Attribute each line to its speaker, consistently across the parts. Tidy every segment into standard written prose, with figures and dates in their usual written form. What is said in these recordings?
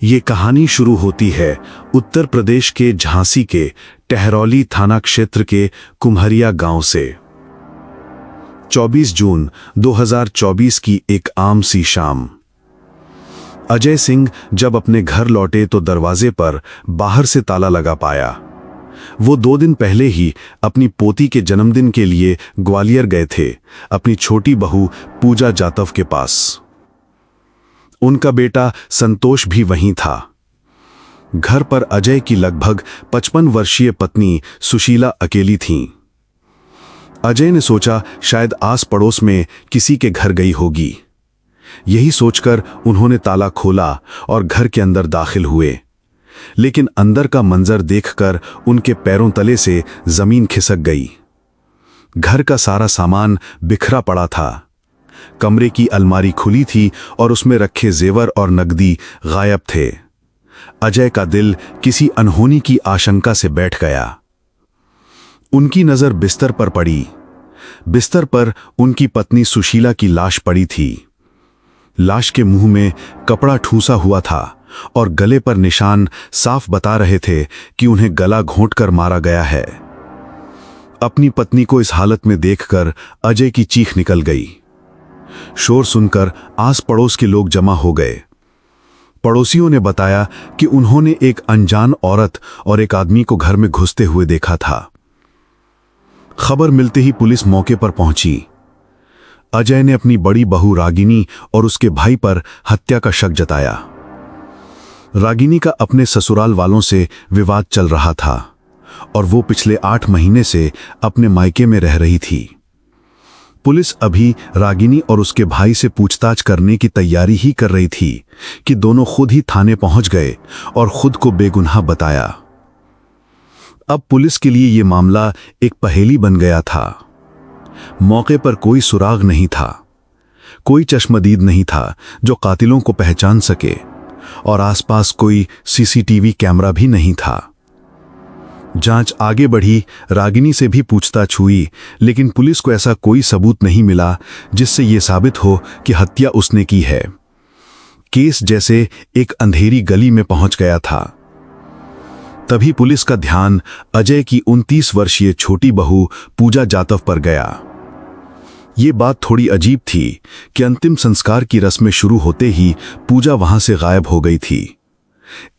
Speaker 1: ये कहानी शुरू होती है उत्तर प्रदेश के झांसी के टहरौली थाना क्षेत्र के कुम्हरिया गांव से। 24 जून 2024 की एक आम सी शाम। अजय सिंह जब अपने घर लौटे तो दरवाजे पर बाहर से ताला लगा पाया। वो 2 दिन पहले ही अपनी पोती के जन्मदिन के लिए ग्वालियर गए थे, अपनी छोटी बहू पूजा जातव के पास। उनका बेटा संतोष भी वहीं था। घर पर अजय की लगभग 55 वर्षीय पत्नी सुशीला अकेली थीं। अजय ने सोचा शायद आस पड़ोस में किसी के घर गई होगी। यही सोचकर उन्होंने ताला खोला और घर के अंदर दाखिल हुए, लेकिन अंदर का मंजर देखकर उनके पैरों तले से जमीन खिसक गई। घर का सारा सामान बिखरा पड़ा था। कमरे की अलमारी खुली थी और उसमें रखे जेवर और नकदी गायब थे। अजय का दिल किसी अनहोनी की आशंका से बैठ गया। उनकी नजर बिस्तर पर पड़ी। बिस्तर पर उनकी पत्नी सुशीला की लाश पड़ी थी। लाश के मुंह में कपड़ा ठूसा हुआ था और गले पर निशान साफ बता रहे थे कि उन्हें गला घोंटकर मारा गया है। अपनी पत्नी को इस हालत में देखकर अजय की चीख निकल गई। शोर सुनकर आस पड़ोस के लोग जमा हो गए। पड़ोसियों ने बताया कि उन्होंने एक अनजान औरत और एक आदमी को घर में घुसते हुए देखा था। खबर मिलते ही पुलिस मौके पर पहुंची। अजय ने अपनी बड़ी बहू रागिनी और उसके भाई पर हत्या का शक जताया। रागिनी का अपने ससुराल वालों से विवाद चल रहा था और वो पिछले 8 महीने से अपने मायके में रह रही थी। पुलिस अभी रागिनी और उसके भाई से पूछताछ करने की तैयारी ही कर रही थी कि दोनों खुद ही थाने पहुंच गए और खुद को बेगुनाह बताया। अब पुलिस के लिए यह मामला एक पहेली बन गया था। मौके पर कोई सुराग नहीं था, कोई चश्मदीद नहीं था जो कातिलों को पहचान सके, और आसपास कोई सीसीटीवी कैमरा भी नहीं था। जांच आगे बढ़ी, रागिनी से भी पूछताछ हुई, लेकिन पुलिस को ऐसा कोई सबूत नहीं मिला जिससे यह साबित हो कि हत्या उसने की है। केस जैसे एक अंधेरी गली में पहुंच गया था। तभी पुलिस का ध्यान अजय की 29 वर्षीय छोटी बहू पूजा जातव पर गया। ये बात थोड़ी अजीब थी कि अंतिम संस्कार की रस्में शुरू होते ही पूजा वहां से गायब हो गई थी।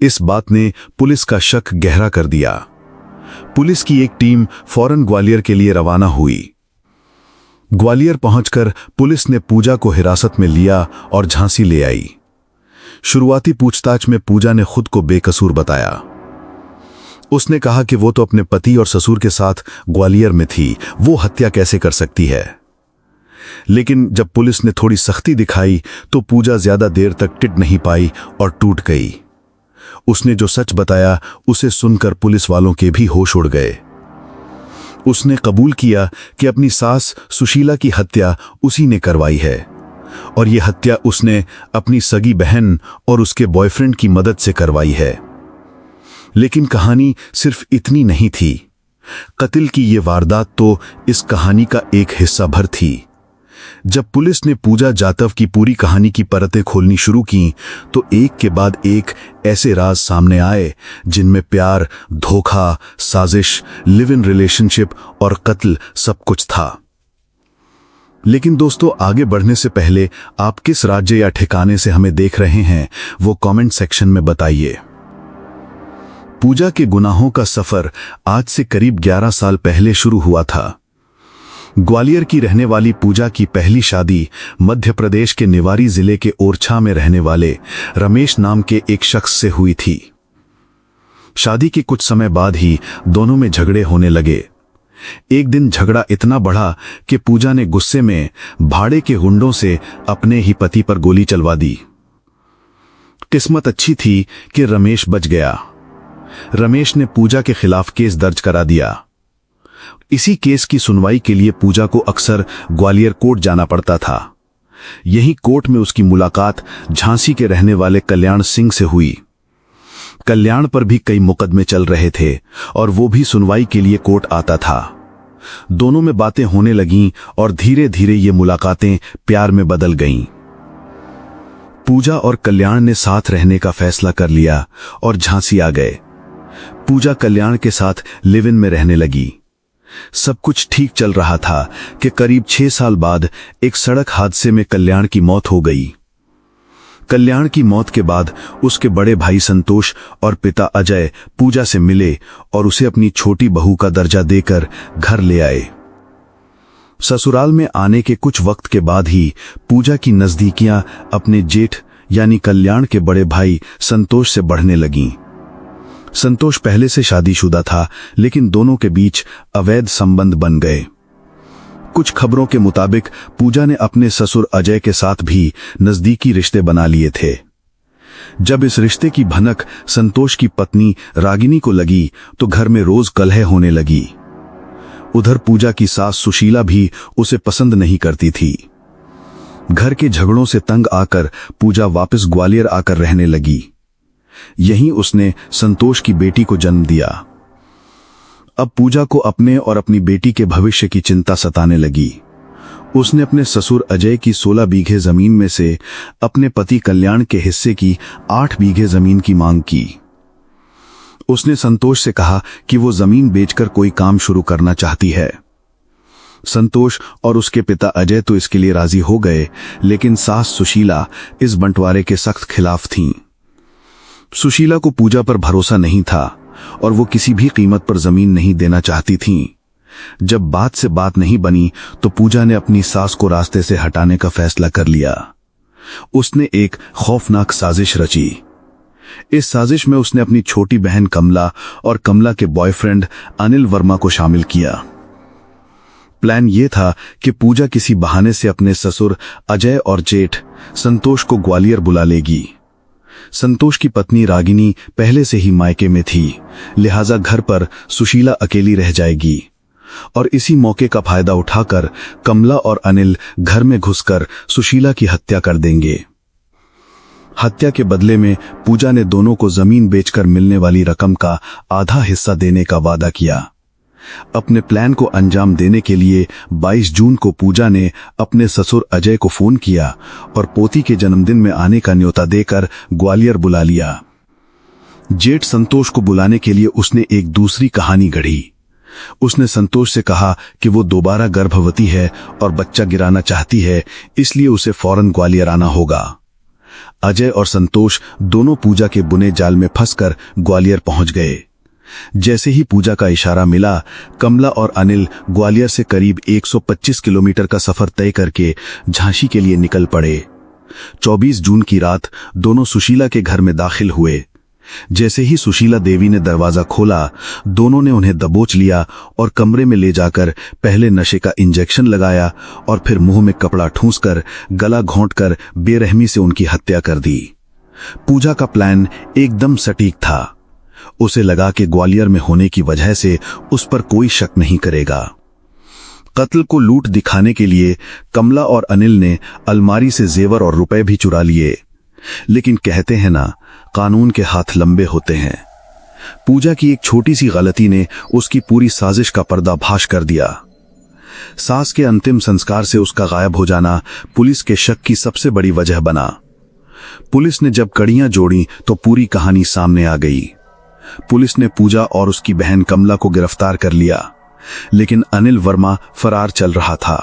Speaker 1: इस बात ने पुलिस का शक गहरा कर दिया। पुलिस की एक टीम फौरन ग्वालियर के लिए रवाना हुई। ग्वालियर पहुंचकर पुलिस ने पूजा को हिरासत में लिया और झांसी ले आई। शुरुआती पूछताछ में पूजा ने खुद को बेकसूर बताया। उसने कहा कि वो तो अपने पति और ससुर के साथ ग्वालियर में थी, वो हत्या कैसे कर सकती है। लेकिन जब पुलिस ने थोड़ी सख्ती दिखाई तो पूजा ज्यादा देर तक टिक नहीं पाई और टूट गई। उसने जो सच बताया उसे सुनकर पुलिस वालों के भी होश उड़ गए। उसने कबूल किया कि अपनी सास सुशीला की हत्या उसी ने करवाई है और यह हत्या उसने अपनी सगी बहन और उसके बॉयफ्रेंड की मदद से करवाई है। लेकिन कहानी सिर्फ इतनी नहीं थी। कत्ल की यह वारदात तो इस कहानी का एक हिस्सा भर थी। जब पुलिस ने पूजा जातव की पूरी कहानी की परतें खोलनी शुरू की तो एक के बाद एक ऐसे राज सामने आए जिनमें प्यार, धोखा, साजिश, लिव इन रिलेशनशिप और कत्ल सब कुछ था। लेकिन दोस्तों, आगे बढ़ने से पहले आप किस राज्य या ठिकाने से हमें देख रहे हैं वो कमेंट सेक्शन में बताइए। पूजा के गुनाहों का सफर आज से करीब 11 साल पहले शुरू हुआ था। ग्वालियर की रहने वाली पूजा की पहली शादी मध्य प्रदेश के निवारी जिले के ओरछा में रहने वाले रमेश नाम के एक शख्स से हुई थी। शादी के कुछ समय बाद ही दोनों में झगड़े होने लगे। एक दिन झगड़ा इतना बढ़ा कि पूजा ने गुस्से में भाड़े के गुंडों से अपने ही पति पर गोली चलवा दी। किस्मत अच्छी थी कि रमेश बच गया। रमेश ने पूजा के खिलाफ केस दर्ज करा दिया। इसी केस की सुनवाई के लिए पूजा को अक्सर ग्वालियर कोर्ट जाना पड़ता था। यही कोर्ट में उसकी मुलाकात झांसी के रहने वाले कल्याण सिंह से हुई। कल्याण पर भी कई मुकदमे चल रहे थे और वो भी सुनवाई के लिए कोर्ट आता था। दोनों में बातें होने लगीं और धीरे धीरे ये मुलाकातें प्यार में बदल गईं। पूजा और कल्याण ने साथ रहने का फैसला कर लिया और झांसी आ गए। पूजा कल्याण के साथ लिव इन में रहने लगी। सब कुछ ठीक चल रहा था कि करीब 6 साल बाद एक सड़क हादसे में कल्याण की मौत हो गई। कल्याण की मौत के बाद उसके बड़े भाई संतोष और पिता अजय पूजा से मिले और उसे अपनी छोटी बहू का दर्जा देकर घर ले आए। ससुराल में आने के कुछ वक्त के बाद ही पूजा की नजदीकियां अपने जेठ यानी कल्याण के बड़े भाई संतोष से बढ़ने लगीं। संतोष पहले से शादीशुदा था, लेकिन दोनों के बीच अवैध संबंध बन गए। कुछ खबरों के मुताबिक पूजा ने अपने ससुर अजय के साथ भी नजदीकी रिश्ते बना लिए थे। जब इस रिश्ते की भनक संतोष की पत्नी रागिनी को लगी तो घर में रोज कलह होने लगी। उधर पूजा की सास सुशीला भी उसे पसंद नहीं करती थी। घर के झगड़ों से तंग आकर पूजा वापस ग्वालियर आकर रहने लगी। यहीं उसने संतोष की बेटी को जन्म दिया। अब पूजा को अपने और अपनी बेटी के भविष्य की चिंता सताने लगी। उसने अपने ससुर अजय की 16 बीघे जमीन में से अपने पति कल्याण के हिस्से की 8 बीघे जमीन की मांग की। उसने संतोष से कहा कि वो जमीन बेचकर कोई काम शुरू करना चाहती है। संतोष और उसके पिता अजय तो इसके लिए राजी हो गए, लेकिन सास सुशीला इस बंटवारे के सख्त खिलाफ थीं। सुशीला को पूजा पर भरोसा नहीं था और वो किसी भी कीमत पर जमीन नहीं देना चाहती थीं। जब बात से बात नहीं बनी तो पूजा ने अपनी सास को रास्ते से हटाने का फैसला कर लिया। उसने एक खौफनाक साजिश रची। इस साजिश में उसने अपनी छोटी बहन कमला और कमला के बॉयफ्रेंड अनिल वर्मा को शामिल किया। प्लान यह था कि पूजा किसी बहाने से अपने ससुर अजय और जेठ संतोष को ग्वालियर बुला लेगी। संतोष की पत्नी रागिनी पहले से ही मायके में थी, लिहाजा घर पर सुशीला अकेली रह जाएगी और इसी मौके का फायदा उठाकर कमला और अनिल घर में घुसकर सुशीला की हत्या कर देंगे। हत्या के बदले में पूजा ने दोनों को जमीन बेचकर मिलने वाली रकम का आधा हिस्सा देने का वादा किया। अपने प्लान को अंजाम देने के लिए 22 जून को पूजा ने अपने ससुर अजय को फोन किया और पोती के जन्मदिन में आने का न्योता देकर ग्वालियर बुला लिया। जेठ संतोष को बुलाने के लिए उसने एक दूसरी कहानी गढ़ी। उसने संतोष से कहा कि वो दोबारा गर्भवती है और बच्चा गिराना चाहती है, इसलिए उसे फौरन ग्वालियर आना होगा। अजय और संतोष दोनों पूजा के बुने जाल में फंसकर ग्वालियर पहुंच गए। जैसे ही पूजा का इशारा मिला, कमला और अनिल ग्वालियर से करीब 125 किलोमीटर का सफर तय करके झांसी के लिए निकल पड़े। 24 जून की रात दोनों सुशीला के घर में दाखिल हुए। जैसे ही सुशीला देवी ने दरवाजा खोला, दोनों ने उन्हें दबोच लिया और कमरे में ले जाकर पहले नशे का इंजेक्शन लगाया और फिर मुंह में कपड़ा ठूंसकर गला घोंटकर बेरहमी से उनकी हत्या कर दी। पूजा का प्लान एकदम सटीक था। उसे लगा कि ग्वालियर में होने की वजह से उस पर कोई शक नहीं करेगा। कत्ल को लूट दिखाने के लिए कमला और अनिल ने अलमारी से जेवर और रुपए भी चुरा लिए, लेकिन कहते हैं ना, कानून के हाथ लंबे होते हैं। पूजा की एक छोटी सी गलती ने उसकी पूरी साजिश का पर्दाफाश कर दिया। सास के अंतिम संस्कार से उसका गायब हो जाना पुलिस के शक की सबसे बड़ी वजह बना। पुलिस ने जब कड़ियां जोड़ी तो पूरी कहानी सामने आ गई। पुलिस ने पूजा और उसकी बहन कमला को गिरफ्तार कर लिया, लेकिन अनिल वर्मा फरार चल रहा था।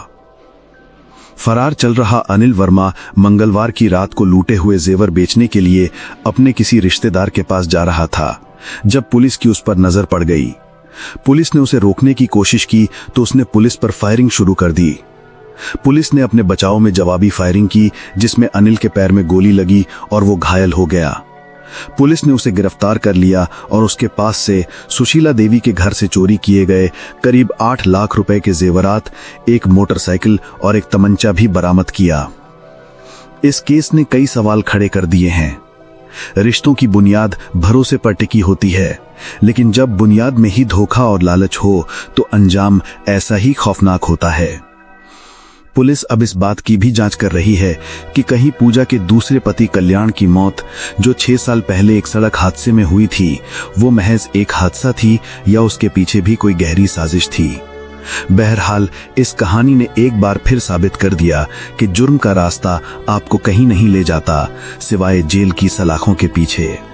Speaker 1: फरार चल रहा अनिल वर्मा मंगलवार की रात को लूटे हुए जेवर बेचने के लिए अपने किसी रिश्तेदार के पास जा रहा था, जब पुलिस की उस पर नजर पड़ गई। पुलिस ने उसे रोकने की कोशिश की तो उसने पुलिस पर फायरिंग शुरू कर दी। पुलिस ने अपने बचाव में जवाबी फायरिंग की, जिसमें अनिल के पैर में गोली लगी और वो घायल हो गया। पुलिस ने उसे गिरफ्तार कर लिया और उसके पास से सुशीला देवी के घर से चोरी किए गए करीब 8 लाख रुपए के जेवरात, एक मोटरसाइकिल और एक तमंचा भी बरामद किया। इस केस ने कई सवाल खड़े कर दिए हैं। रिश्तों की बुनियाद भरोसे पर टिकी होती है, लेकिन जब बुनियाद में ही धोखा और लालच हो तो अंजाम ऐसा ही खौफनाक होता है। पुलिस अब इस बात की भी जांच कर रही है कि कहीं पूजा के दूसरे पति कल्याण की मौत, जो 6 साल पहले एक सड़क हादसे में हुई थी, वो महज एक हादसा थी या उसके पीछे भी कोई गहरी साजिश थी।
Speaker 2: बहरहाल इस कहानी ने एक बार फिर साबित कर दिया कि जुर्म का रास्ता आपको कहीं नहीं ले जाता सिवाय जेल की सलाखों के पीछे।